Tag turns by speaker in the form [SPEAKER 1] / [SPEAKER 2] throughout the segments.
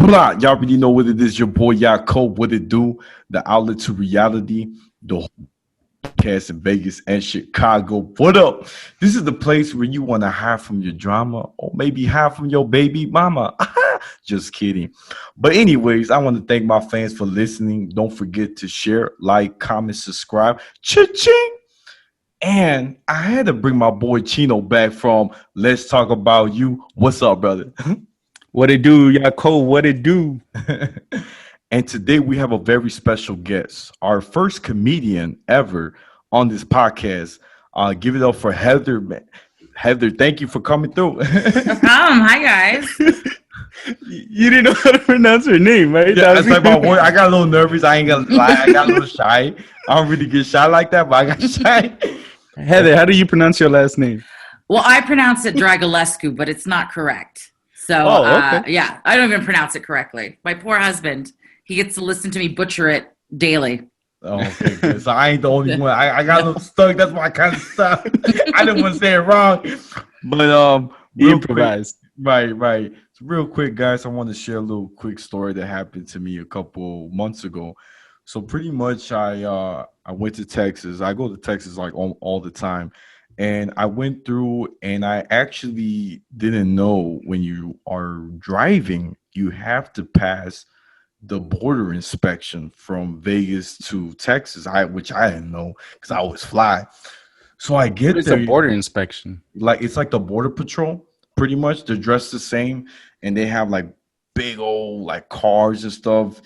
[SPEAKER 1] Blah. Y'all already know what it is. Your boy Yaakov. What it do? The outlet to reality. The podcast in Vegas and Chicago. What up? This is the place where you want to hide from your drama or maybe hide from your baby mama. Just kidding. But anyways, I want to thank my fans for listening. Don't forget to share, like, comment, subscribe. Cha-ching! And I had to bring my boy Chino back from Let's Talk About You. What's up, brother?
[SPEAKER 2] What it do, Yaakov? What it do?
[SPEAKER 1] And today we have a very special guest, our first comedian ever on this podcast. Give it up for Heather. Heather, thank you for coming through.
[SPEAKER 3] No problem. Hi, guys.
[SPEAKER 2] You didn't know how to pronounce her name, right?
[SPEAKER 1] Yeah, that's like my word. I got a little nervous. I ain't gonna lie. I got a little shy. I don't really get shy like that, but I got shy.
[SPEAKER 2] Heather, how do you pronounce your last name?
[SPEAKER 3] Well, I pronounce it Dragulescu, but it's not correct. So,
[SPEAKER 2] okay.
[SPEAKER 3] yeah, I don't even pronounce it correctly. My poor husband, he gets to listen to me butcher it daily.
[SPEAKER 1] Oh, okay, good. So I ain't the only one. I got a little stuck. That's why I kind of stuck. I didn't want to say it wrong. But real
[SPEAKER 2] improvised.
[SPEAKER 1] Quick, right. So real quick, guys, I want to share a little quick story that happened to me a couple months ago. So pretty much I went to Texas. I go to Texas like all the time. And I went through and I actually didn't know when you are driving, you have to pass the border inspection from Vegas to Texas, which I didn't know because I always fly. So I get
[SPEAKER 2] It's
[SPEAKER 1] there.
[SPEAKER 2] a border inspection.
[SPEAKER 1] It's like the border patrol, pretty much. They're dressed the same and they have like big old like cars and stuff.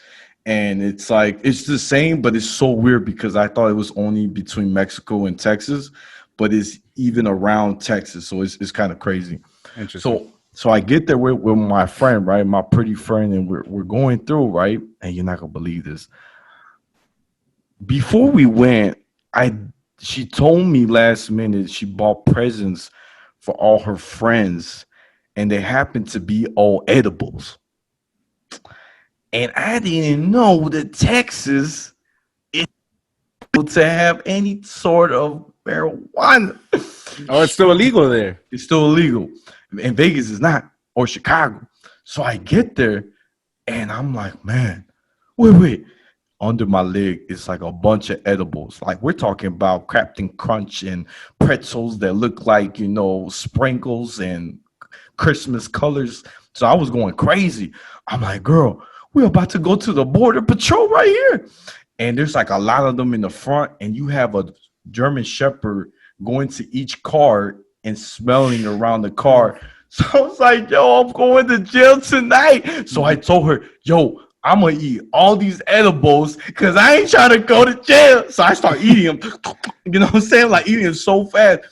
[SPEAKER 1] And it's like it's the same, but it's so weird because I thought it was only between Mexico and Texas, but it's even around Texas. So it's kind of crazy.
[SPEAKER 2] Interesting.
[SPEAKER 1] So I get there with my friend, right? My pretty friend, and we're going through, right? And you're not gonna believe this. Before we went, she told me last minute she bought presents for all her friends, and they happened to be all edibles. And I didn't know that Texas is able to have any sort of marijuana.
[SPEAKER 2] Oh, it's still illegal there.
[SPEAKER 1] It's still illegal. And Vegas is not, or Chicago. So I get there and I'm like, man, wait. Under my leg, it's like a bunch of edibles. Like we're talking about Captain Crunch and pretzels that look like, sprinkles and Christmas colors. So I was going crazy. I'm like, girl, we're about to go to the border patrol right here. And there's like a lot of them in the front, and you have a German Shepherd going to each car and smelling around the car. So I was like, yo, I'm going to jail tonight. So I told her, yo, I'm going to eat all these edibles because I ain't trying to go to jail. So I start eating them. You know what I'm saying? Like eating them so fast.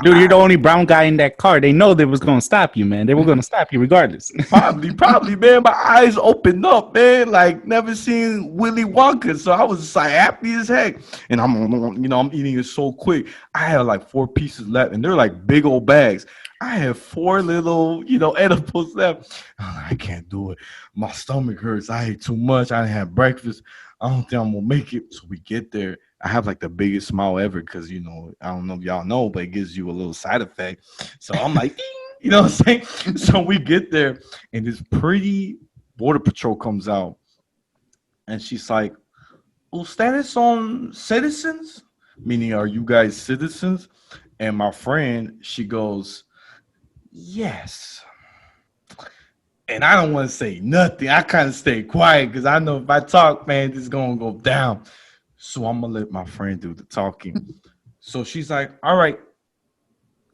[SPEAKER 2] Dude, you're the only brown guy in that car. They know they was going to stop you, man. They were going to stop you regardless.
[SPEAKER 1] Probably, man. My eyes opened up, man. Like never seen Willy Wonka. So I was like happy as heck. And I'm eating it so quick. I had like 4 pieces left, and they're like big old bags. I have 4 little, edibles left. I can't do it. My stomach hurts. I ate too much. I didn't have breakfast. I don't think I'm gonna make it. So we get there. I have like the biggest smile ever because I don't know if y'all know, but it gives you a little side effect. So I'm like, ding, you know what I'm saying? So we get there, and this pretty border patrol comes out, and she's like, "Ustedes son citizens?" Meaning, are you guys citizens? And my friend, she goes, yes. And I don't want to say nothing. I kind of stay quiet because I know if I talk, man, this is going to go down. So I'm going to let my friend do the talking. So she's like, all right,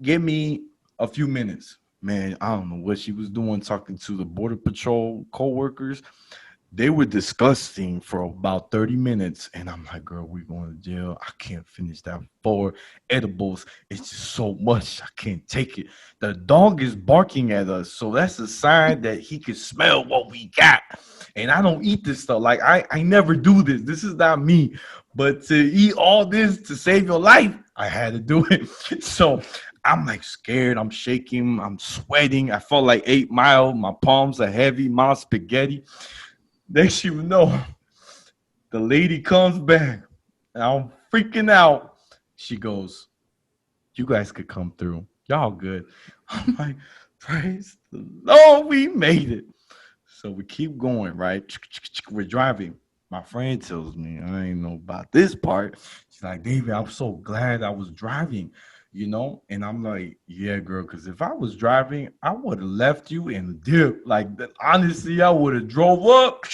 [SPEAKER 1] give me a few minutes. Man, I don't know what she was doing talking to the Border Patrol co-workers. They were discussing for about 30 minutes. And I'm like, girl, we're going to jail. I can't finish that 4 edibles. It's just so much. I can't take it. The dog is barking at us. So that's a sign that he can smell what we got. And I don't eat this stuff. Like, I never do this. This is not me. But to eat all this to save your life, I had to do it. So I'm like scared. I'm shaking. I'm sweating. I felt like 8 Mile. My palms are heavy. My spaghetti. Next you know, the lady comes back, and I'm freaking out. She goes, you guys could come through. Y'all good. I'm like, praise the Lord, we made it. So we keep going, right? We're driving. My friend tells me, I ain't know about this part. She's like, David, I'm so glad I was driving, And I'm like, yeah, girl, because if I was driving, I would have left you in the dip. Like, honestly, I would have drove up.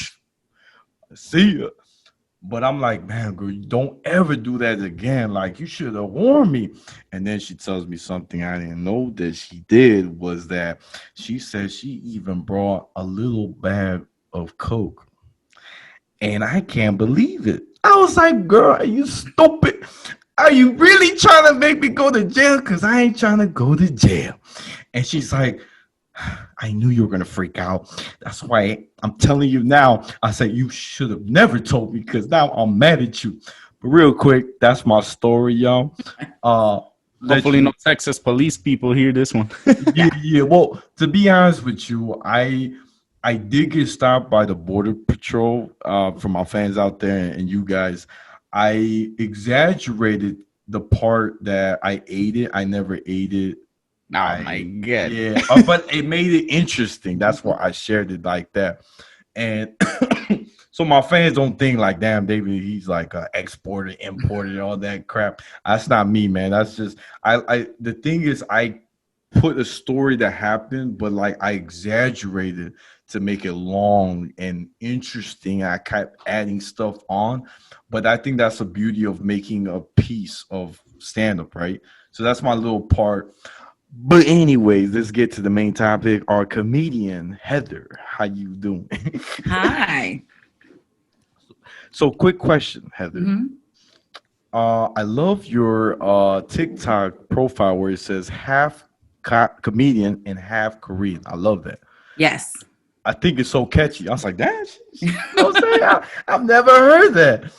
[SPEAKER 1] See ya. But I'm like, man, girl, you don't ever do that again. Like, you should have warned me. And then she tells me something I didn't know that she did was that she said she even brought a little bag of Coke. And I can't believe it. I was like, girl, are you stupid? Are you really trying to make me go to jail? Because I ain't trying to go to jail. And she's like, I knew you were going to freak out. That's why I'm telling you now. I said, you should have never told me because now I'm mad at you. But real quick, that's my story, y'all.
[SPEAKER 2] Hopefully no Texas police people hear this one.
[SPEAKER 1] Yeah. Well, to be honest with you, I did get stopped by the Border Patrol for my fans out there and you guys. I exaggerated the part that I ate it. I never ate it.
[SPEAKER 2] My God.
[SPEAKER 1] Yeah, but it made it interesting. That's why I shared it like that. And so my fans don't think like, damn, David, he's like exported, imported, all that crap. That's not me, man. That's just I the thing is I put a story that happened, but like I exaggerated to make it long and interesting. I kept adding stuff on, but I think that's the beauty of making a piece of stand-up, right? So that's my little part. But anyways, let's get to the main topic. Our comedian, Heather, how you doing?
[SPEAKER 3] Hi.
[SPEAKER 1] So quick question, Heather.
[SPEAKER 3] Mhm.
[SPEAKER 1] I love your TikTok profile where it says half comedian and half Korean. I love that.
[SPEAKER 3] Yes.
[SPEAKER 1] I think it's so catchy. I was like, damn, I've never heard that.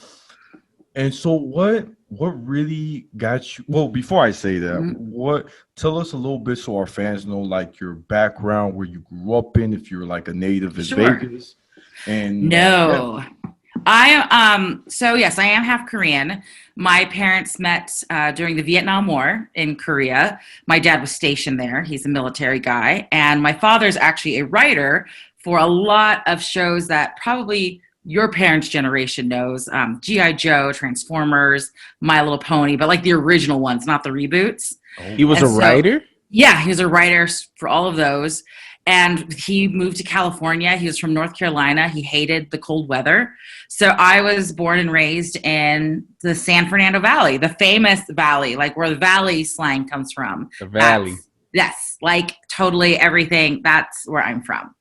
[SPEAKER 1] And so what really got you? Well, before I say that, tell us a little bit so our fans know like your background, where you grew up in, if you're like a native in
[SPEAKER 3] Sure.
[SPEAKER 1] Vegas. And
[SPEAKER 3] No. So yes, I am half Korean. My parents met during the Vietnam War in Korea. My dad was stationed there. He's a military guy. And my father's actually a writer for a lot of shows that probably your parents' generation knows. G.I. Joe, Transformers, My Little Pony, but like the original ones, not the reboots.
[SPEAKER 2] He was a writer?
[SPEAKER 3] Yeah, he was a writer for all of those. And he moved to California. He was from North Carolina. He hated the cold weather. So I was born and raised in the San Fernando Valley, the famous valley, like where the valley slang comes from.
[SPEAKER 2] The valley.
[SPEAKER 3] Yes, like totally everything. That's where I'm from,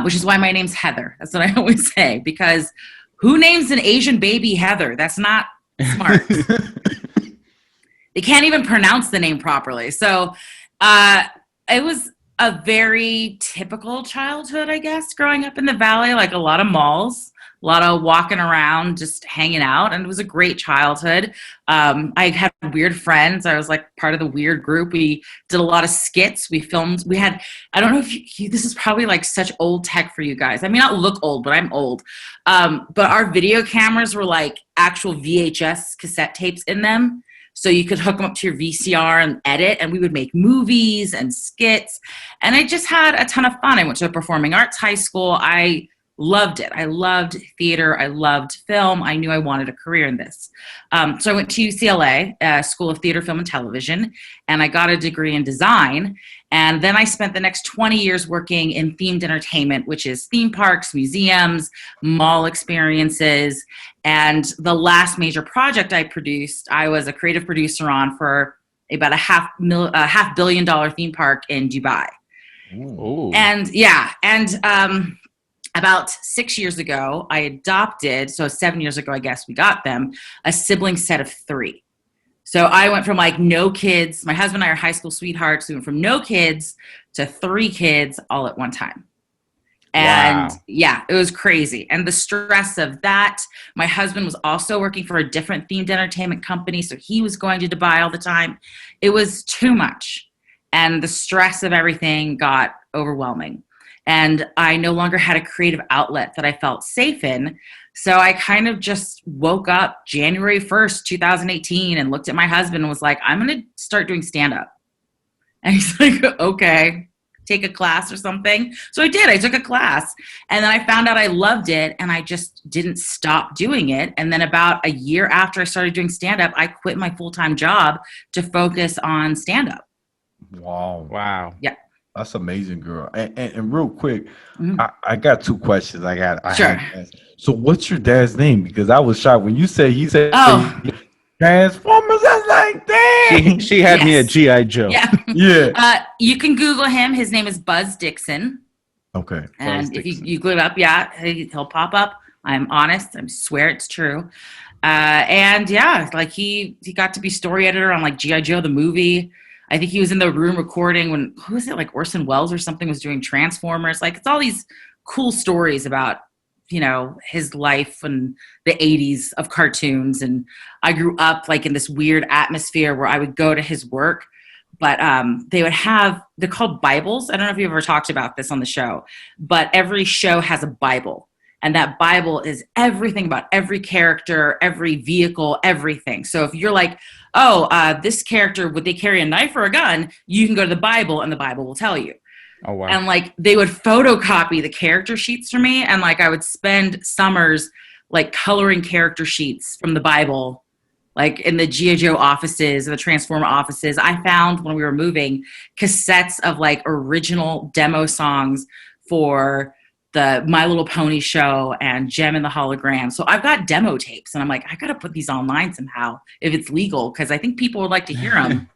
[SPEAKER 3] which is why my name's Heather. That's what I always say, because who names an Asian baby Heather? That's not smart. They can't even pronounce the name properly. So it was a very typical childhood, I guess, growing up in the valley, like a lot of malls, a lot of walking around, just hanging out. And it was a great childhood. I had weird friends. I was like part of the weird group. We did a lot of skits. We filmed. We had, I don't know if this is probably like such old tech for you guys. I may not look old, but I'm old. But our video cameras were like actual VHS cassette tapes in them. So you could hook them up to your VCR and edit, and we would make movies and skits. And I just had a ton of fun. I went to a performing arts high school. I loved it. I loved theater. I loved film. I knew I wanted a career in this. So I went to UCLA, School of Theater, Film, and Television, and I got a degree in design. And then I spent the next 20 years working in themed entertainment, which is theme parks, museums, mall experiences. And the last major project I produced, I was a creative producer on for about a $500 million theme park in Dubai.
[SPEAKER 2] Ooh.
[SPEAKER 3] And about 6 years ago, I adopted, so 7 years ago, I guess we got them, a sibling set of 3. So I went from like no kids. My husband and I are high school sweethearts. We went from no kids to 3 kids all at one time. And yeah, it was crazy. And the stress of that, my husband was also working for a different themed entertainment company. So he was going to Dubai all the time. It was too much. And the stress of everything got overwhelming. And I no longer had a creative outlet that I felt safe in. So I kind of just woke up January 1st, 2018 and looked at my husband and was like, I'm going to start doing stand-up. And he's like, okay. take a class or something. So I did. I took a class, and then I found out I loved it, and I just didn't stop doing it. And then about a year after I started doing stand-up, I quit my full-time job to focus on stand-up.
[SPEAKER 1] Wow.
[SPEAKER 3] Yeah.
[SPEAKER 1] That's amazing, girl. And real quick,
[SPEAKER 3] Mhm.
[SPEAKER 1] I got two questions. I
[SPEAKER 3] Sure.
[SPEAKER 1] had to ask. So what's your dad's name? Because I was shocked when you said he said
[SPEAKER 3] Oh,
[SPEAKER 1] Transformers. I was like, dang.
[SPEAKER 2] She had me at
[SPEAKER 3] yes.
[SPEAKER 2] GI Joe.
[SPEAKER 3] Yeah.
[SPEAKER 1] Yeah.
[SPEAKER 3] You can Google him. His name is Buzz Dixon.
[SPEAKER 1] Okay.
[SPEAKER 3] And if you glue it up, he'll pop up. I'm honest. I swear it's true. And yeah, like he got to be story editor on like G.I. Joe, the movie. I think he was in the room recording when, who was it, like Orson Welles or something was doing Transformers. Like it's all these cool stories about, you know, his life and the 80s of cartoons. And I grew up like in this weird atmosphere where I would go to his work, but they would have, they're called Bibles. I don't know if you've ever talked about this on the show, but every show has a Bible. And that Bible is everything about every character, every vehicle, everything. So if you're like, oh, this character, would they carry a knife or a gun? You can go to the Bible and the Bible will tell you.
[SPEAKER 2] Oh, wow.
[SPEAKER 3] And like they would photocopy the character sheets for me. And like I would spend summers like coloring character sheets from the Bible, like in the G.I. Joe offices, the Transformer offices. I found when we were moving cassettes of like original demo songs for the My Little Pony show and Gem and the Hologram. So I've got demo tapes and I'm like, I got to put these online somehow if it's legal, because I think people would like to hear them.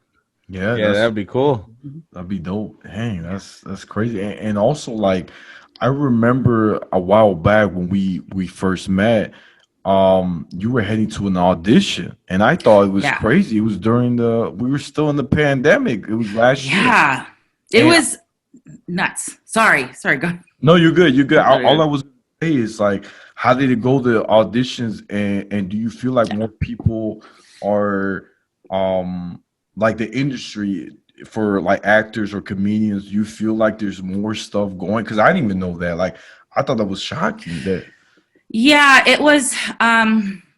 [SPEAKER 1] Yeah,
[SPEAKER 2] that'd be cool.
[SPEAKER 1] That'd be dope. Dang, that's crazy. And also, like, I remember a while back when we first met, you were heading to an audition, and I thought it was crazy. It was during we were still in the pandemic. It was last year.
[SPEAKER 3] Yeah, it was nuts. Sorry, go ahead.
[SPEAKER 1] No, you're good. You're good. All I was gonna say is like, how did it go, the auditions, and do you feel like more people are like the industry for like actors or comedians? You feel like there's more stuff going? Because I didn't even know that. Like, I thought that was shocking. That
[SPEAKER 3] Yeah, it was.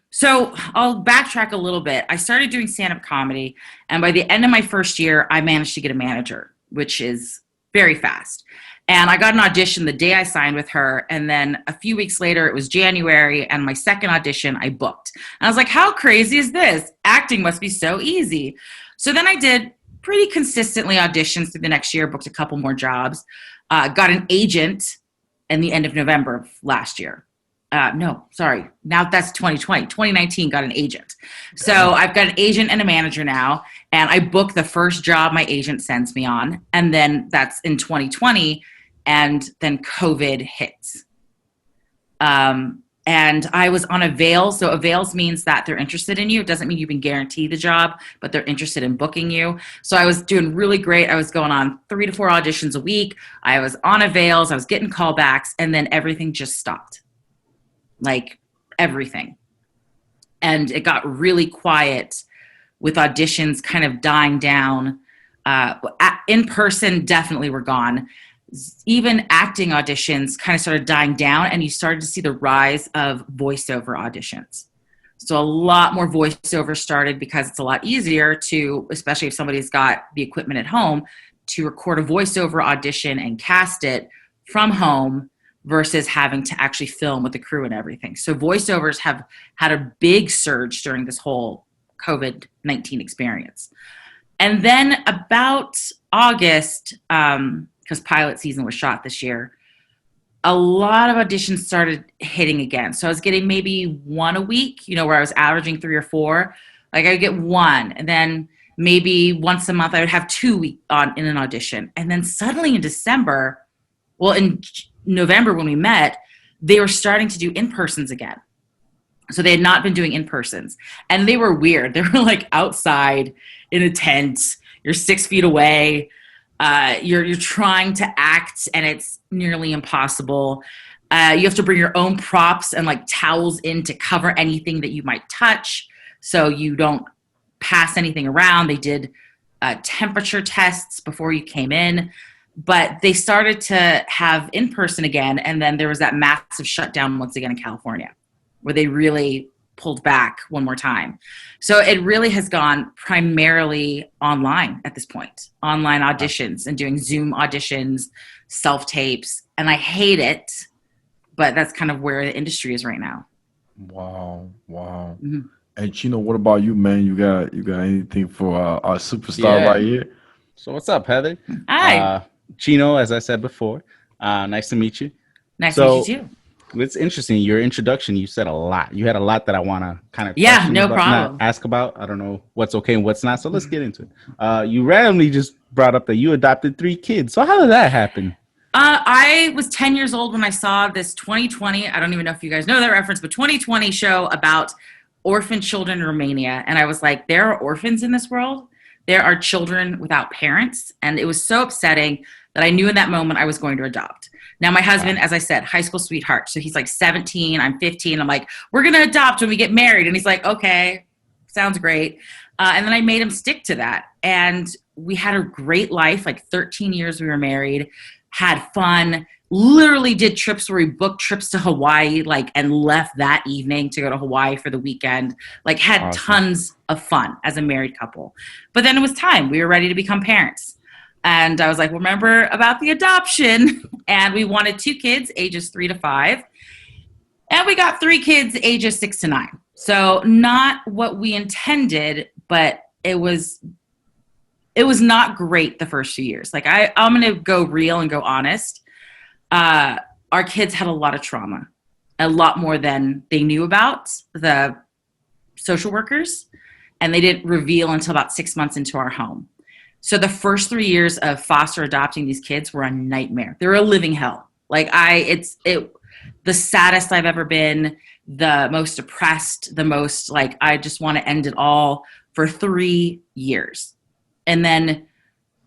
[SPEAKER 3] So I'll backtrack a little bit. I started doing stand-up comedy, and by the end of my first year, I managed to get a manager, which is very fast. And I got an audition the day I signed with her. And then a few weeks later, it was January, and my second audition I booked. And I was like, how crazy is this? Acting must be so easy. So then I did pretty consistently auditions through the next year, booked a couple more jobs, got an agent in the end of November of last year. No, sorry. Now that's 2020. 2019 got an agent. So I've got an agent and a manager now. And I booked the first job my agent sends me on. And then that's in 2020. And then COVID hits. And I was on avails. So avails means that they're interested in you. It doesn't mean you've been guaranteed the job, but they're interested in booking you. So I was doing really great. I was going on 3 to 4 auditions a week. I was on avails. I was getting callbacks. And then everything just stopped. Like everything. And it got really quiet with auditions kind of dying down. In person, definitely were gone. Even acting auditions kind of started dying down, and you started to see the rise of voiceover auditions. So a lot more voiceover started because it's a lot easier to, especially if somebody's got the equipment at home, to record a voiceover audition and cast it from home versus having to actually film with the crew and everything. So voiceovers have had a big surge during this whole COVID-19 experience. And then about August, because pilot season was shot this year, a lot of auditions started hitting again. So I was getting maybe 1 a week, you know, where I was averaging 3 or 4. Like I would get 1, and then maybe once a month I would have 2 in an audition. And then suddenly in December, well, in November when we met, they were starting to do in-persons again. So they had not been doing in-persons. And they were weird. They were like outside in a tent. You're 6 feet away. You're trying to act, and it's nearly impossible. You have to bring your own props and like towels in to cover anything that you might touch so you don't pass anything around. They did temperature tests before you came in. But they started to have in-person again, and then there was that massive shutdown once again in California, where they really pulled back one more time. So it really has gone primarily online at this point, online auditions and doing Zoom auditions, self-tapes. And I hate it, but that's kind of where the industry is right now.
[SPEAKER 1] Wow.
[SPEAKER 3] Mm-hmm.
[SPEAKER 1] And Chino, what about you, man? You got anything for our superstar right here?
[SPEAKER 2] So what's up, Heather?
[SPEAKER 3] Hi.
[SPEAKER 2] Chino, as I said before, nice to meet you.
[SPEAKER 3] Nice to meet you too.
[SPEAKER 2] It's interesting. Your introduction, you said a lot. You had a lot that I want to kind of ask about. I don't know what's okay and what's not. So let's get into it. You randomly just brought up that you adopted 3 kids. So how did that happen?
[SPEAKER 3] I was 10 years old when I saw this 2020. I don't even know if you guys know that reference, but 2020 show about orphan children in Romania. And I was like, there are orphans in this world. There are children without parents. And it was so upsetting that I knew in that moment I was going to adopt. Now, my husband, as I said, high school sweetheart. So he's like 17, I'm 15. I'm like, we're going to adopt when we get married. And he's like, okay, sounds great. And then I made him stick to that. And we had a great life, like 13 years we were married, had fun, literally did trips where we booked trips to Hawaii, like, and left that evening to go to Hawaii for the weekend, like had tons of fun as a married couple. But then it was time. We were ready to become parents. And I was like, remember about the adoption? And we wanted 2 kids, ages 3 to 5. And we got 3 kids, ages 6 to 9. So not what we intended, but it was not great the first few years. Like I'm going to go real and go honest. Our kids had a lot of trauma, a lot more than they knew about, the social workers, and they didn't reveal until about 6 months into our home. So the first 3 years of foster adopting these kids were a nightmare. They were a living hell. Like the saddest I've ever been, the most depressed, the most like, I just want to end it all for 3 years. And then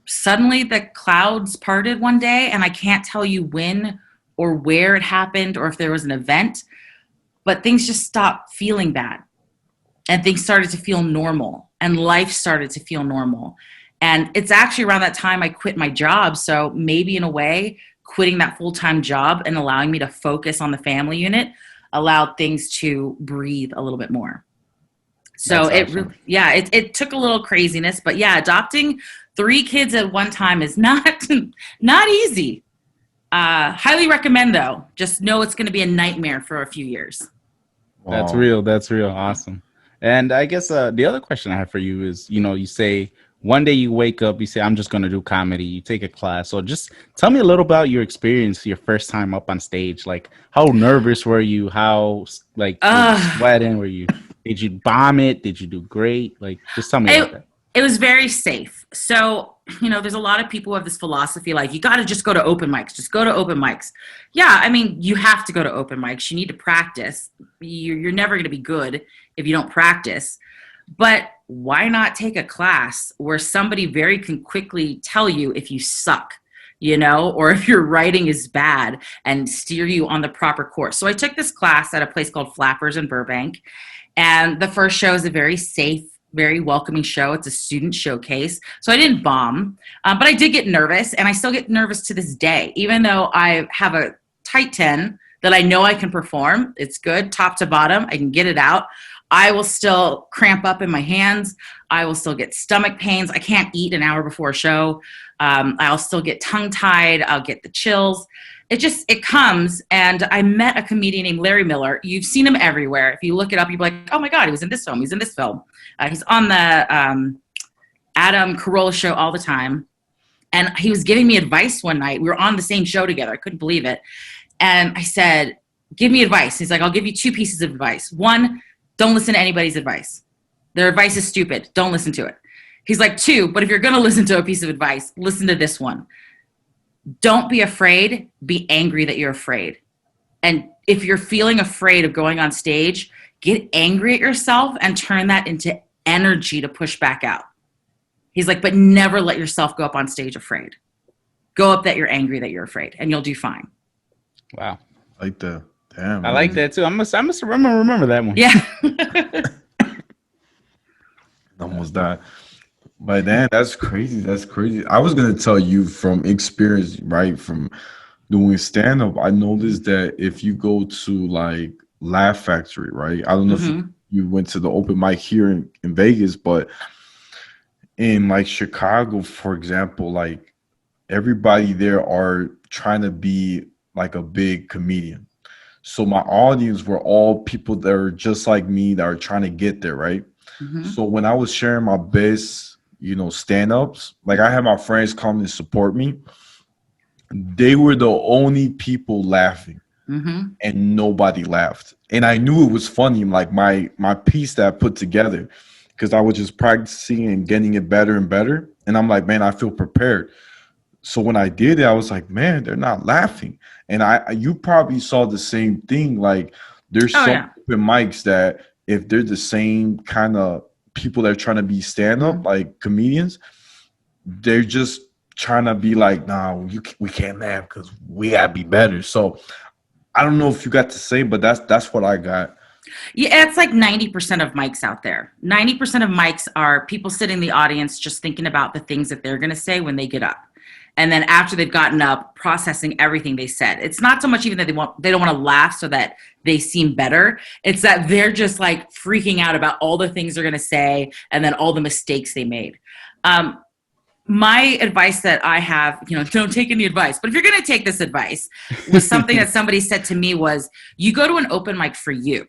[SPEAKER 3] suddenly the clouds parted one day, and I can't tell you when or where it happened or if there was an event, but things just stopped feeling bad. And things started to feel normal, and life started to feel normal. And it's actually around that time I quit my job. So maybe in a way, quitting that full-time job and allowing me to focus on the family unit allowed things to breathe a little bit more. So it took a little craziness, but yeah, adopting 3 kids at one time is not easy. Highly recommend though. Just know it's going to be a nightmare for a few years.
[SPEAKER 2] Wow. That's real. Awesome. And I guess the other question I have for you is, you say one day you wake up, you say, I'm just going to do comedy. You take a class. So just tell me a little about your experience, your first time up on stage. Like, how nervous were you? How, like, were you sweating? Were you, did you bomb it? Did you do great? Like, just tell me about that.
[SPEAKER 3] It was very safe. So, there's a lot of people who have this philosophy, like, you got to just go to open mics. Just go to open mics. Yeah, I mean, you have to go to open mics. You need to practice. You're never going to be good if you don't practice. But why not take a class where somebody can quickly tell you if you suck, or if your writing is bad and steer you on the proper course. So I took this class at a place called Flappers in Burbank. And the first show is a very safe, very welcoming show. It's a student showcase. So I didn't bomb, but I did get nervous, and I still get nervous to this day. Even though I have a tight 10 that I know I can perform, it's good, top to bottom, I can get it out. I will still cramp up in my hands. I will still get stomach pains. I can't eat an hour before a show. I'll still get tongue-tied. I'll get the chills. It comes. And I met a comedian named Larry Miller. You've seen him everywhere. If you look it up, you'll be like, oh my God, he was in this film. He's in this film. He's on the Adam Carolla show all the time. And he was giving me advice one night. We were on the same show together. I couldn't believe it. And I said, give me advice. He's like, I'll give you 2 pieces of advice. 1, don't listen to anybody's advice. Their advice is stupid. Don't listen to it. He's like, 2, but if you're going to listen to a piece of advice, listen to this one. Don't be afraid. Be angry that you're afraid. And if you're feeling afraid of going on stage, get angry at yourself and turn that into energy to push back out. He's like, but never let yourself go up on stage afraid. Go up that you're angry that you're afraid, and you'll do fine.
[SPEAKER 2] Wow.
[SPEAKER 1] I like that. Damn.
[SPEAKER 2] I like that too. I must remember that one.
[SPEAKER 3] Yeah.
[SPEAKER 1] Almost died. But then that's crazy. That's crazy. I was gonna tell you from experience, right? From doing stand-up, I noticed that if you go to like Laugh Factory, right? I don't know if you went to the open mic here in Vegas, but in like Chicago, for example, like everybody there are trying to be like a big comedian. So my audience were all people that are just like me that are trying to get there, right?
[SPEAKER 3] Mm-hmm.
[SPEAKER 1] So when I was sharing my best, stand-ups, like I had my friends come and support me. They were the only people laughing.
[SPEAKER 3] Mm-hmm.
[SPEAKER 1] And nobody laughed. And I knew it was funny, like my piece that I put together, because I was just practicing and getting it better and better. And I'm like, man, I feel prepared. So when I did it, I was like, man, they're not laughing. And you probably saw the same thing. Like there's some open mics that if they're the same kind of people that are trying to be stand-up, like comedians, they're just trying to be like, nah, we can't laugh because we gotta be better. So I don't know if you got to say, but that's what I got.
[SPEAKER 3] Yeah, it's like 90% of mics out there. 90% of mics are people sitting in the audience just thinking about the things that they're going to say when they get up. And then after they've gotten up, processing everything they said. It's not so much even that they don't want to laugh so that they seem better. It's that they're just like freaking out about all the things they're going to say and then all the mistakes they made. My advice that I have, don't take any advice, but if you're going to take this advice, was something that somebody said to me was, you go to an open mic for you.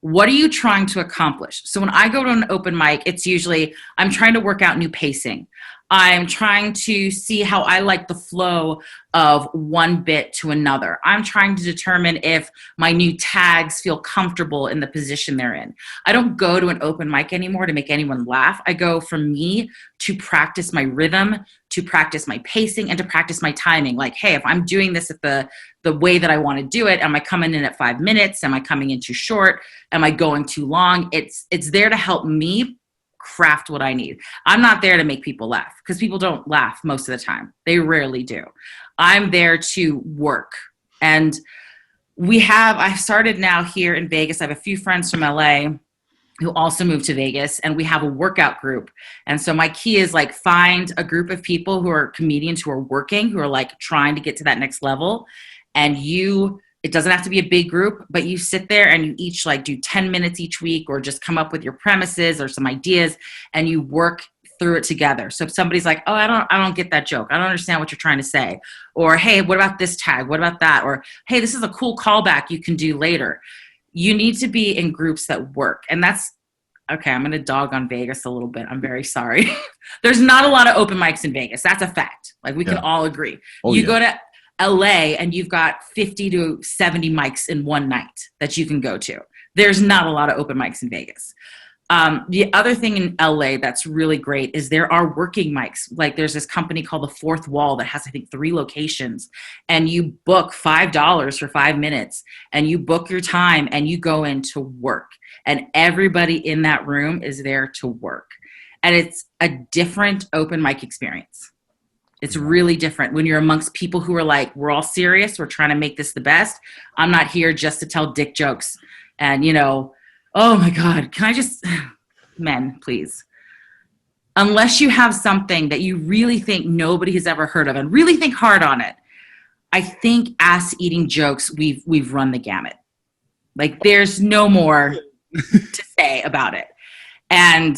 [SPEAKER 3] What are you trying to accomplish? So when I go to an open mic, it's usually I'm trying to work out new pacing. I'm trying to see how I like the flow of one bit to another. I'm trying to determine if my new tags feel comfortable in the position they're in. I don't go to an open mic anymore to make anyone laugh. I go for me to practice my rhythm, to practice my pacing, and to practice my timing. Like, hey, if I'm doing this at the way that I want to do it, am I coming in at 5 minutes? Am I coming in too short? Am I going too long? It's there to help me craft what I need. I'm not there to make people laugh because people don't laugh most of the time. They rarely do. I'm there to work. And I started now here in Vegas. I have a few friends from LA who also moved to Vegas, and we have a workout group. And so my key is like find a group of people who are comedians who are working, who are like trying to get to that next level. And it doesn't have to be a big group, but you sit there and you each like do 10 minutes each week or just come up with your premises or some ideas and you work through it together. So if somebody's like, oh, I don't get that joke. I don't understand what you're trying to say. Or, hey, what about this tag? What about that? Or, hey, this is a cool callback you can do later. You need to be in groups that work. And that's, okay, I'm going to dog on Vegas a little bit. I'm very sorry. There's not a lot of open mics in Vegas. That's a fact. Like we can all agree. You go to LA and you've got 50 to 70 mics in one night that you can go to. There's not a lot of open mics in Vegas. The other thing in LA that's really great is there are working mics. Like there's this company called The Fourth Wall that has, I think, 3 locations, and you book $5 for 5 minutes and you book your time and you go in to work, and everybody in that room is there to work. And it's a different open mic experience. It's really different when you're amongst people who are like, we're all serious. We're trying to make this the best. I'm not here just to tell dick jokes. And, oh my God, can I just, men, please. Unless you have something that you really think nobody has ever heard of and really think hard on it, I think ass-eating jokes, we've run the gamut. Like there's no more to say about it. And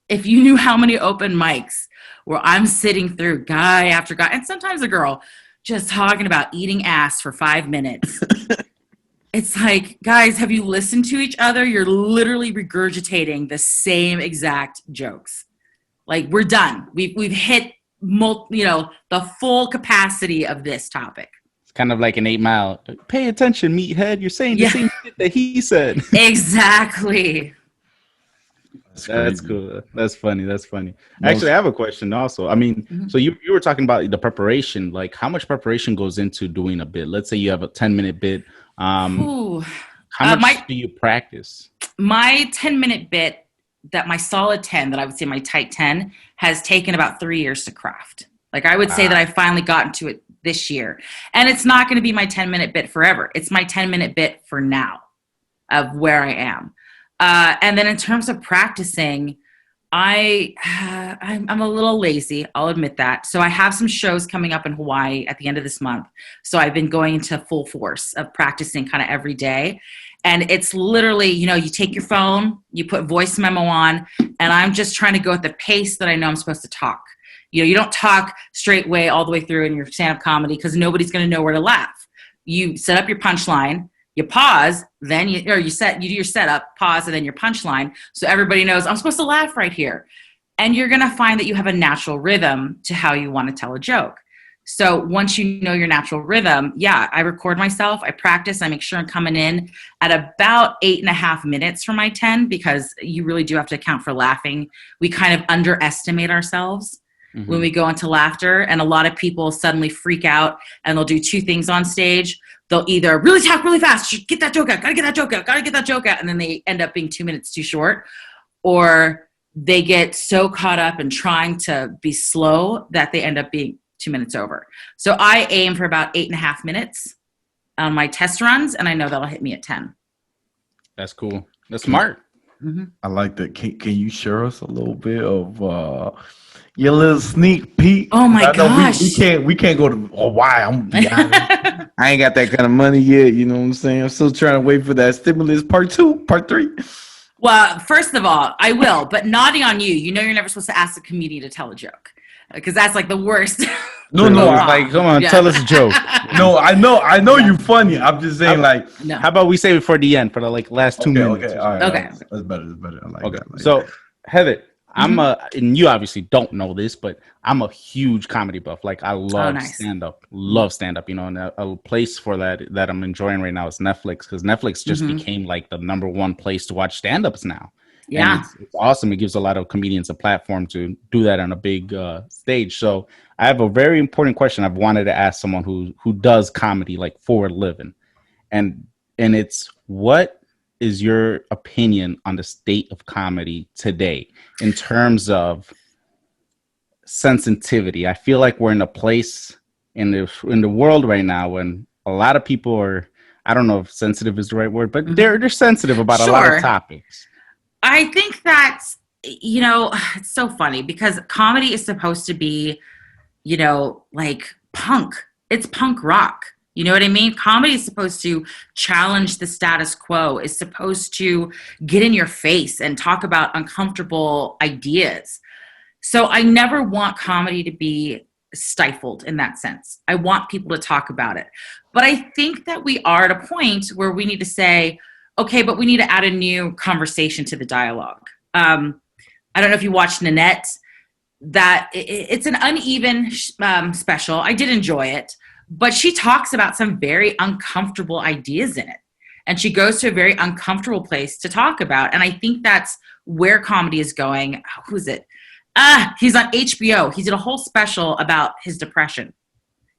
[SPEAKER 3] if you knew how many open mics where I'm sitting through guy after guy, and sometimes a girl, just talking about eating ass for 5 minutes. It's like, guys, have you listened to each other? You're literally regurgitating the same exact jokes. Like we're done. We've hit the full capacity of this topic.
[SPEAKER 2] It's kind of like an 8 Mile. Pay attention, meathead. You're saying the same shit that he said.
[SPEAKER 3] Exactly.
[SPEAKER 2] That's cool. That's funny. Actually, I have a question also. I mean, so you were talking about the preparation. Like, how much preparation goes into doing a bit? Let's say you have a 10-minute bit. How much do you practice?
[SPEAKER 3] My 10-minute bit, my solid 10, that I would say my tight 10, has taken about 3 years to craft. Like, I would say that I finally got into it this year. And it's not going to be my 10-minute bit forever. It's my 10-minute bit for now of where I am. And then in terms of practicing, I'm a little lazy. I'll admit that. So I have some shows coming up in Hawaii at the end of this month. So I've been going into full force of practicing kind of every day. And it's literally, you take your phone, you put voice memo on, and I'm just trying to go at the pace that I know I'm supposed to talk. You don't talk straight way all the way through in your stand-up comedy because nobody's going to know where to laugh. You set up your punchline, you pause, then you do your setup, pause, and then your punchline. So everybody knows I'm supposed to laugh right here. And you're going to find that you have a natural rhythm to how you want to tell a joke. So once you know your natural rhythm, I record myself, I practice, I make sure I'm coming in at about 8.5 minutes for my 10, because you really do have to account for laughing. We kind of underestimate ourselves when we go into laughter, and a lot of people suddenly freak out and they'll do two things on stage. They'll either really talk really fast, get that joke out, gotta get that joke out, gotta get that joke out, and then they end up being 2 minutes too short, or they get so caught up in trying to be slow that they end up being 2 minutes over. So I aim for about 8.5 minutes on my test runs, and I know that'll hit me at 10.
[SPEAKER 2] That's cool. That's smart.
[SPEAKER 1] I like that. Can you share us a little bit of your little sneak peek?
[SPEAKER 3] Oh my gosh.
[SPEAKER 1] We can't go to Hawaii. I'm gonna be honest. I ain't got that kind of money yet. You know what I'm saying? I'm still trying to wait for that stimulus part 2, part 3.
[SPEAKER 3] Well, first of all, I will, but naughty on you. You're never supposed to ask a comedian to tell a joke, because that's like the worst.
[SPEAKER 1] No,
[SPEAKER 2] like, come on, tell us a joke.
[SPEAKER 1] No, I know you're funny. I'm just saying,
[SPEAKER 2] no. How about we save it for the end, for the last 2 minutes?
[SPEAKER 1] Okay, all right.
[SPEAKER 3] Okay.
[SPEAKER 1] That's better. I like that. Like
[SPEAKER 2] so,
[SPEAKER 1] that.
[SPEAKER 2] Heather, and you obviously don't know this, but I'm a huge comedy buff. Like, I love stand-up. Love stand-up, and a place for that I'm enjoying right now is Netflix, because Netflix just became like the number one place to watch stand-ups now.
[SPEAKER 3] Yeah.
[SPEAKER 2] And it's awesome. It gives a lot of comedians a platform to do that on a big stage. So I have a very important question I've wanted to ask someone who does comedy like for a living. And it's, what is your opinion on the state of comedy today in terms of sensitivity? I feel like we're in a place in the world right now when a lot of people are, I don't know if sensitive is the right word, but they're sensitive about a lot of topics.
[SPEAKER 3] I think that's, it's so funny because comedy is supposed to be, like punk. It's punk rock. You know what I mean? Comedy is supposed to challenge the status quo. It's supposed to get in your face and talk about uncomfortable ideas. So I never want comedy to be stifled in that sense. I want people to talk about it. But I think that we are at a point where we need to say, okay, but we need to add a new conversation to the dialogue. I don't know if you watched Nanette. That it's an uneven special. I did enjoy it, but she talks about some very uncomfortable ideas in it, and she goes to a very uncomfortable place to talk about. And I think that's where comedy is going. Who's it? He's on HBO. He did a whole special about his depression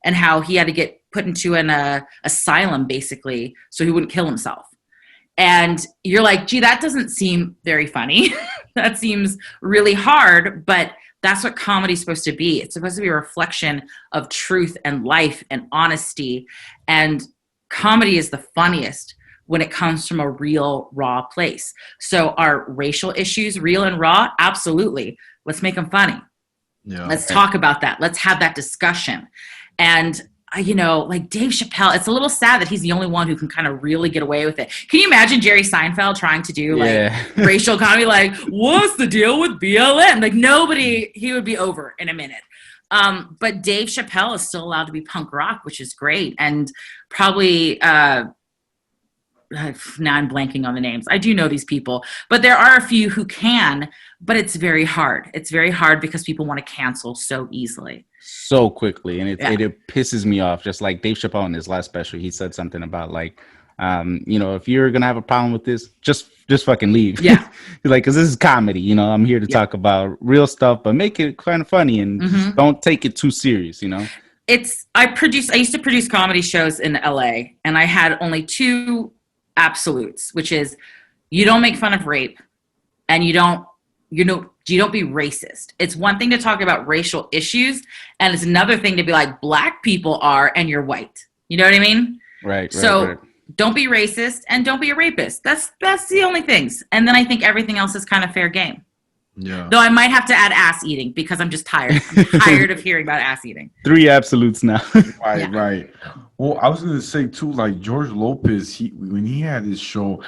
[SPEAKER 3] and how he had to get put into an asylum basically so he wouldn't kill himself. And you're like, gee, that doesn't seem very funny. That seems really hard, but that's what comedy's supposed to be. It's supposed to be a reflection of truth and life and honesty. And comedy is the funniest when it comes from a real, raw place. So are racial issues real and raw? Absolutely. Let's make them funny. Yeah. Let's talk about that. Let's have that discussion. And like Dave Chappelle, it's a little sad that he's the only one who can kind of really get away with it. Can you imagine Jerry Seinfeld trying to do racial comedy? Like, what's the deal with BLM? Like he would be over in a minute. But Dave Chappelle is still allowed to be punk rock, which is great. And probably, now I'm blanking on the names. I do know these people, but there are a few who can, but it's very hard. It's very hard because people want to cancel so easily.
[SPEAKER 2] So quickly, and it pisses me off. Just like Dave Chappelle in his last special, he said something about like, if you're gonna have a problem with this, just fucking leave. Yeah, like, because this is comedy. I'm here to talk about real stuff, but make it kind of funny and just don't take it too serious.
[SPEAKER 3] I used to produce comedy shows in LA, and I had only two absolutes, which is you don't make fun of rape, and you don't be racist. It's one thing to talk about racial issues, and it's another thing to be like, black people are, and you're white. You know what I mean?
[SPEAKER 2] Right.
[SPEAKER 3] So don't be racist and don't be a rapist. That's the only things. And then I think everything else is kind of fair game.
[SPEAKER 1] Yeah.
[SPEAKER 3] Though I might have to add ass eating because I'm just tired. I'm tired of hearing about ass eating.
[SPEAKER 2] 3 absolutes now.
[SPEAKER 1] Right,
[SPEAKER 3] Yeah.
[SPEAKER 1] right. Well, I was gonna say too, like George Lopez, when he had his show,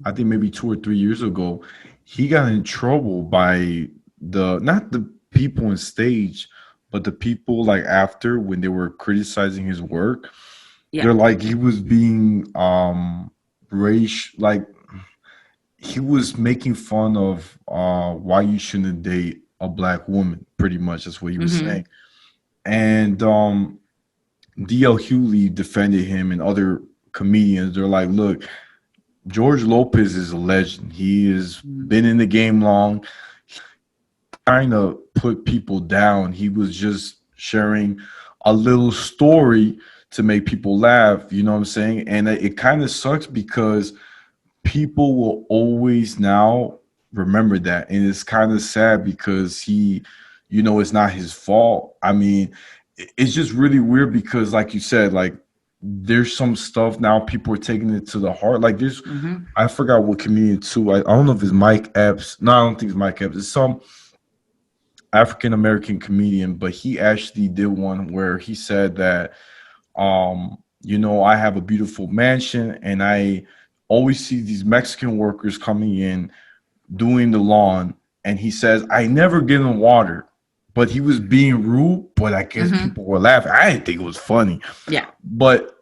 [SPEAKER 1] I think maybe 2 or 3 years ago, he got in trouble by the not the people on stage, but the people like after when they were criticizing his work.
[SPEAKER 3] Yeah.
[SPEAKER 1] They're like he was being racial, like he was making fun of why you shouldn't date a black woman. Pretty much, that's what he was
[SPEAKER 3] Mm-hmm.
[SPEAKER 1] saying. And DL Hughley defended him, and other comedians. They're like, look, George Lopez is a legend. He has been in the game long. Trying to put people down. He was just sharing a little story to make people laugh. You know what I'm saying? And it kind of sucks because people will always now remember that. And it's kind of sad because it's not his fault. I mean, it's just really weird because, like you said, like there's some stuff now people are taking it to the heart. Like there's, I forgot what comedian too. I don't know if it's Mike Epps. No, I don't think it's Mike Epps. It's some African American comedian, but he actually did one where he said that, I have a beautiful mansion and I always see these Mexican workers coming in doing the lawn, and he says, I never give them water. But he was being rude, but I guess people were laughing. I didn't think it was funny.
[SPEAKER 3] Yeah.
[SPEAKER 1] But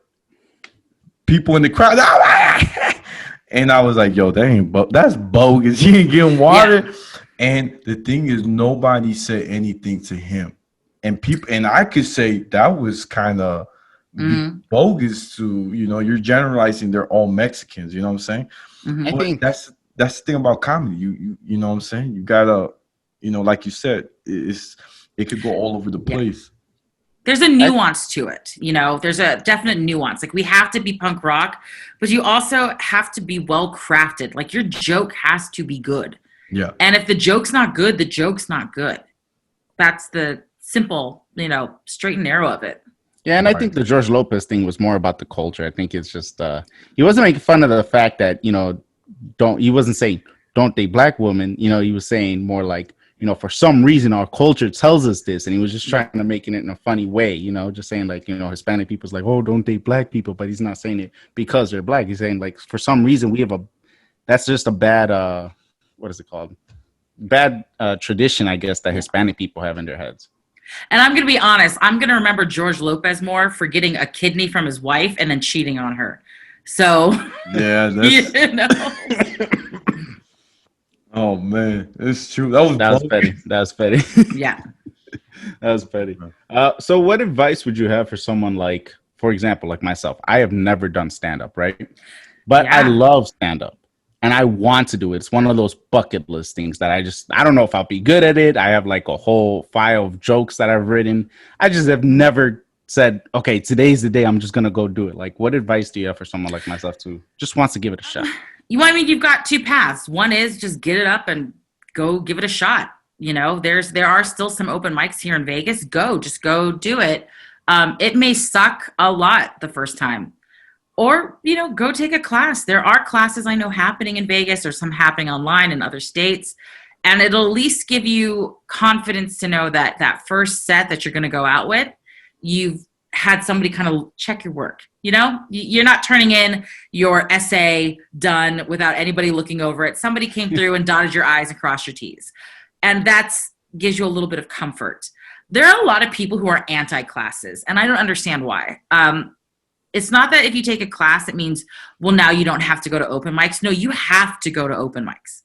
[SPEAKER 1] people in the crowd, and I was like, yo, that's bogus. He ain't getting water. Yeah. And the thing is, nobody said anything to him. And I could say that was kind of bogus to, you're generalizing they're all Mexicans, you know what I'm saying?
[SPEAKER 2] I think
[SPEAKER 1] that's the thing about comedy. You know what I'm saying? You gotta, like you said, it could go all over the place.
[SPEAKER 3] There's a nuance to it. There's a definite nuance. Like we have to be punk rock, but you also have to be well crafted. Like your joke has to be good.
[SPEAKER 1] Yeah.
[SPEAKER 3] And if the joke's not good, the joke's not good. That's the simple, straight and narrow of it.
[SPEAKER 2] Yeah, and I think the George Lopez thing was more about the culture. I think it's just he wasn't making fun of the fact that, he wasn't saying don't date black women. He was saying more like, for some reason our culture tells us this, and he was just trying to make it in a funny way, just saying like, Hispanic people's like, oh, don't date black people, but he's not saying it because they're black. He's saying like for some reason that's just a bad what is it called? Bad tradition, I guess, that Hispanic people have in their heads.
[SPEAKER 3] And I'm going to be honest, I'm going to remember George Lopez more for getting a kidney from his wife and then cheating on her. So,
[SPEAKER 1] yeah, oh man, it's true. That was
[SPEAKER 2] petty. That was petty.
[SPEAKER 3] Yeah,
[SPEAKER 2] that was petty. So, what advice would you have for someone like, for example, like myself? I have never done stand-up, right? But I love stand-up. And I want to do it. It's one of those bucket list things that I don't know if I'll be good at it. I have like a whole file of jokes that I've written. I just have never said, okay, today's the day I'm just going to go do it. Like, what advice do you have for someone like myself who just wants to give it a shot?
[SPEAKER 3] You've got two paths. One is just get it up and go give it a shot. There are still some open mics here in Vegas. Just go do it. It may suck a lot the first time. Or, go take a class. There are classes I know happening in Vegas or some happening online in other states. And it'll at least give you confidence to know that that first set that you're going to go out with, you've had somebody kind of check your work. You're not turning in your essay done without anybody looking over it. Somebody came through and dotted your I's and crossed your T's. And that gives you a little bit of comfort. There are a lot of people who are anti-classes, and I don't understand why. It's not that if you take a class, it means, well, now you don't have to go to open mics. No, you have to go to open mics.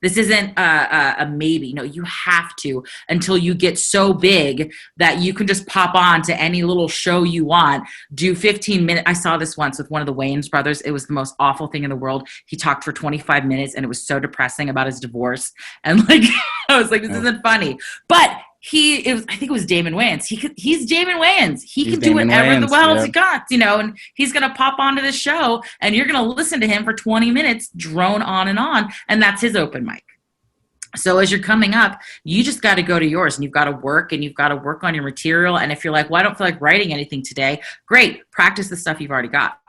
[SPEAKER 3] This isn't a maybe. No, you have to until you get so big that you can just pop on to any little show you want, do 15 minutes. I saw this once with one of the Wayans brothers. It was the most awful thing in the world. He talked for 25 minutes and it was so depressing about his divorce. And I was like, this isn't funny. But I think it was Damon Wayans. He's Damon Wayans. He can do whatever the hell he got, and he's going to pop onto the show and you're going to listen to him for 20 minutes, drone on. And that's his open mic. So as you're coming up, you just got to go to yours and you've got to work on your material. And if you're like, well, I don't feel like writing anything today, great. Practice the stuff you've already got.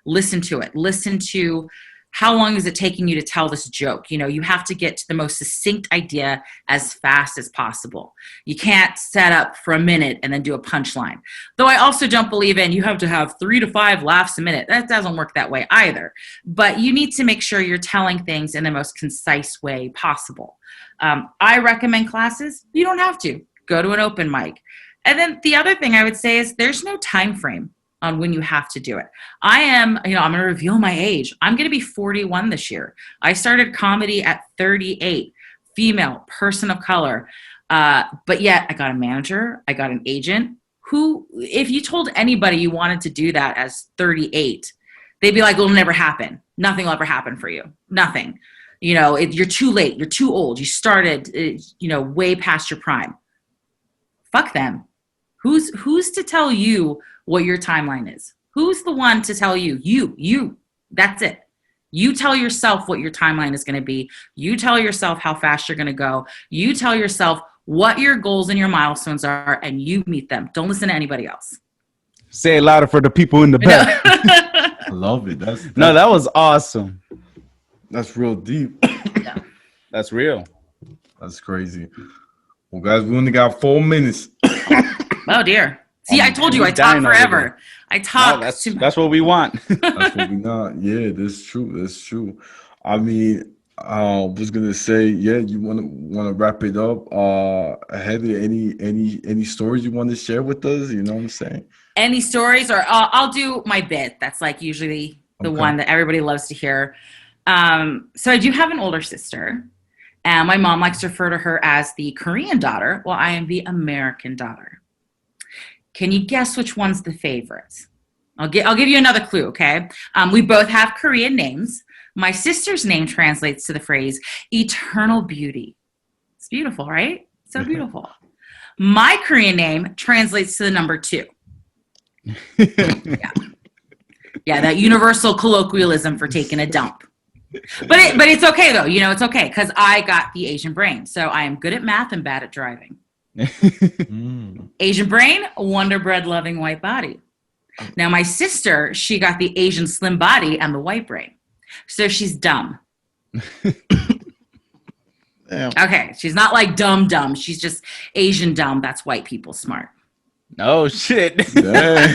[SPEAKER 3] Listen to it. Listen to how long is it taking you to tell this joke? You have to get to the most succinct idea as fast as possible. You can't set up for a minute and then do a punchline. Though I also don't believe in you have to have 3 to 5 laughs a minute. That doesn't work that way either. But you need to make sure you're telling things in the most concise way possible. I recommend classes. You don't have to. Go to an open mic. And then the other thing I would say is there's no time frame on when you have to do it. I'm going to reveal my age. I'm going to be 41 this year. I started comedy at 38, female, person of color. But yet I got a manager, I got an agent who, if you told anybody you wanted to do that as 38, they'd be like, it'll never happen. Nothing will ever happen for you. Nothing. You're too late. You're too old. You started, way past your prime. Fuck them. Who's to tell you what your timeline is? Who's the one to tell you? You. That's it. You tell yourself what your timeline is going to be. You tell yourself how fast you're going to go. You tell yourself what your goals and your milestones are, and you meet them. Don't listen to anybody else.
[SPEAKER 2] Say it louder for the people in the back.
[SPEAKER 1] I love it.
[SPEAKER 2] That was awesome.
[SPEAKER 1] That's real deep.
[SPEAKER 3] Yeah.
[SPEAKER 2] That's real.
[SPEAKER 1] That's crazy. Well, guys, we only got 4 minutes.
[SPEAKER 3] Oh dear. See, I told you I talk forever. I talk.
[SPEAKER 2] No, that's what we want.
[SPEAKER 1] That's what we not. Yeah, that's true. I mean, I was gonna say, yeah, you wanna wrap it up. Heather, any stories you want to share with us? You know what I'm saying?
[SPEAKER 3] Any stories, or I'll do my bit. That's like usually the one that everybody loves to hear. So I do have an older sister, and my mom likes to refer to her as the Korean daughter, while I am the American daughter. Can you guess which one's the favorite? I'll give you another clue, okay? We both have Korean names. My sister's name translates to the phrase eternal beauty. It's beautiful, right? So beautiful. My Korean name translates to the number 2. Yeah, that universal colloquialism for taking a dump. But it's okay though. It's okay because I got the Asian brain. So I am good at math and bad at driving. Asian brain, Wonder Bread loving white body. Now my sister, she got the Asian slim body and the white brain. So she's dumb. Okay, she's not like dumb. She's just Asian dumb. That's white people smart.
[SPEAKER 2] Oh shit.
[SPEAKER 3] There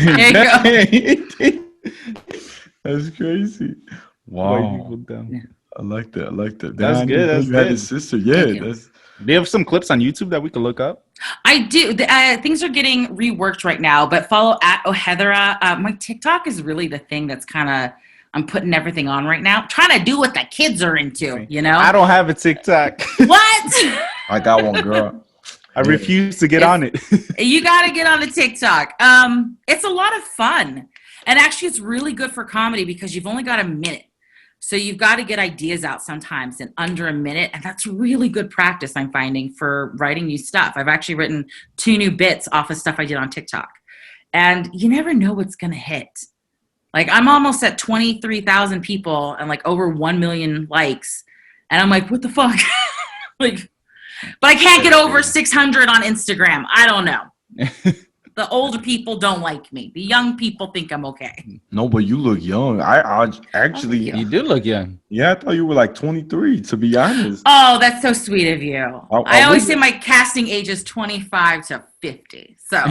[SPEAKER 3] you go.
[SPEAKER 1] That's crazy. Wow.
[SPEAKER 2] White people dumb.
[SPEAKER 3] Yeah.
[SPEAKER 1] I like that.
[SPEAKER 2] That's good. That's good.
[SPEAKER 1] His sister. Yeah.
[SPEAKER 2] Do you have some clips on YouTube that we could look up?
[SPEAKER 3] I do. Things are getting reworked right now, but follow at oheatherah. My TikTok is really the thing that's kind of, I'm putting everything on right now. I'm trying to do what the kids are into,
[SPEAKER 2] I don't have a TikTok.
[SPEAKER 3] What?
[SPEAKER 1] I got one, girl.
[SPEAKER 2] I refuse to get on it.
[SPEAKER 3] You got to get on the TikTok. It's a lot of fun. And actually, it's really good for comedy because you've only got a minute. So you've got to get ideas out sometimes in under a minute. And that's really good practice, I'm finding, for writing new stuff. I've actually written 2 new bits off of stuff I did on TikTok. And you never know what's going to hit. Like, I'm almost at 23,000 people and like over 1 million likes. And I'm like, what the fuck? But I can't get over 600 on Instagram. I don't know. The older people don't like me. The young people think I'm okay.
[SPEAKER 1] No, but you look young. I actually,
[SPEAKER 2] you do look young.
[SPEAKER 1] Yeah, I thought you were like 23, to be honest.
[SPEAKER 3] Oh, that's so sweet of you. I always say my casting age is 25 to 50. So.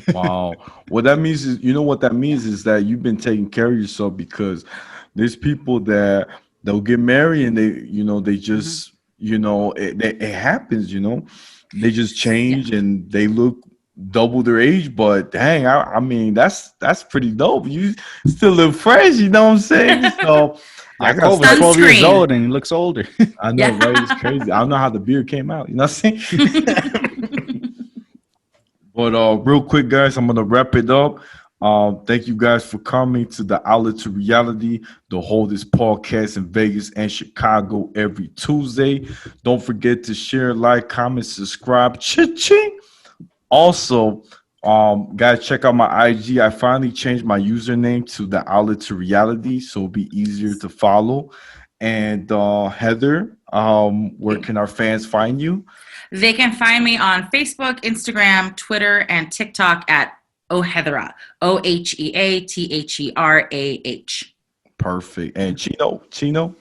[SPEAKER 1] Wow. What that means is, what that means is that you've been taking care of yourself, because there's people that they'll get married and they just, it happens, they just change and they look double their age, but dang, I mean that's pretty dope. You still look fresh, you know what I'm saying? So
[SPEAKER 2] Yaakov is 12 years old and he looks older.
[SPEAKER 1] I know, right? It's crazy. I don't know how the beard came out, you know what I'm saying? But real quick, guys, I'm gonna wrap it up. Thank you guys for coming to the Outlet to Reality, the holdest podcast in Vegas and Chicago every Tuesday. Don't forget to share, like, comment, subscribe. Cha-ching! Also, guys, check out my IG. I finally changed my username to the Outlet to Reality, so it'll be easier to follow. And Heather, where can our fans find you?
[SPEAKER 3] They can find me on Facebook, Instagram, Twitter, and TikTok at oheatherah. Oheatherah.
[SPEAKER 1] Perfect. And Chino.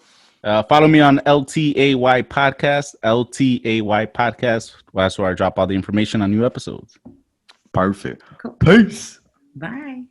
[SPEAKER 2] Follow me on LTAY Podcast. LTAY Podcast. That's where I drop all the information on new episodes.
[SPEAKER 1] Perfect.
[SPEAKER 3] Cool.
[SPEAKER 1] Peace.
[SPEAKER 3] Bye.